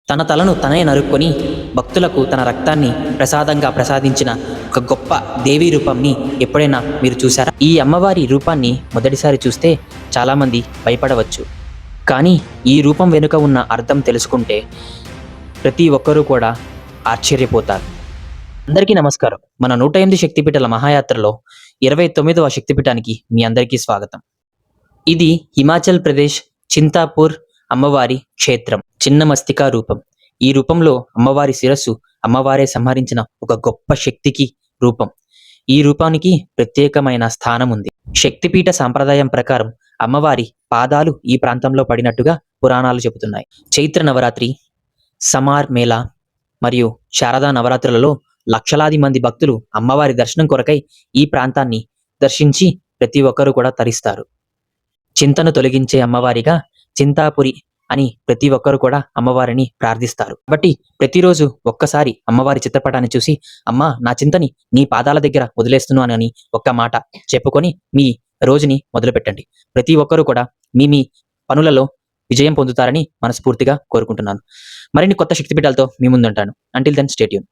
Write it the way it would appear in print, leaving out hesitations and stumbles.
తన తలను తనే నరుక్కొని భక్తులకు తన రక్తాన్ని ప్రసాదంగా ప్రసాదించిన ఒక గొప్ప దేవీ రూపంని ఎప్పుడైనా మీరు చూసారా? ఈ అమ్మవారి రూపాన్ని మొదటిసారి చూస్తే చాలామంది భయపడవచ్చు. కానీ ఈ రూపం వెనుక ఉన్న అర్థం తెలుసుకుంటే ప్రతి ఒక్కరూ కూడా ఆశ్చర్యపోతారు. అందరికీ నమస్కారం. మన 108 శక్తిపీఠాల మహాయాత్రలో 29వ శక్తిపీఠానికి మీ అందరికీ స్వాగతం. ఇది హిమాచల్ ప్రదేశ్ చింతాపూర్ అమ్మవారి క్షేత్రం. చిన్న మస్తికా రూపం. ఈ రూపంలో అమ్మవారి శిరస్సు అమ్మవారే సంహరించిన ఒక గొప్ప శక్తికి రూపం. ఈ రూపానికి ప్రత్యేకమైన స్థానం ఉంది. శక్తిపీఠ సాంప్రదాయం ప్రకారం అమ్మవారి పాదాలు ఈ ప్రాంతంలో పడినట్టుగా పురాణాలు చెబుతున్నాయి. చైత్ర నవరాత్రి, సమార్ మేళా మరియు శారదా నవరాత్రులలో లక్షలాది మంది భక్తులు అమ్మవారి దర్శనం కొరకై ఈ ప్రాంతాన్ని దర్శించి ప్రతి ఒక్కరూ కూడా తరిస్తారు. చింతను తొలగించే అమ్మవారిగా చింతాపురి అని ప్రతి ఒక్కరు కూడా అమ్మవారిని ప్రార్థిస్తారు. కాబట్టి ప్రతిరోజు ఒక్కసారి అమ్మవారి చిత్రపటాన్ని చూసి, అమ్మా నా చింతని నీ పాదాల దగ్గర వదిలేస్తున్నాను అని ఒక్క మాట చెప్పుకొని మీ రోజుని మొదలు పెట్టండి. ప్రతి ఒక్కరూ కూడా మీ పనులలో విజయం పొందుతారని మనస్ఫూర్తిగా కోరుకుంటున్నాను. మరిన్ని కొత్త శక్తిపీఠాలతో మీ ముందుంటాను. Until then stay tune.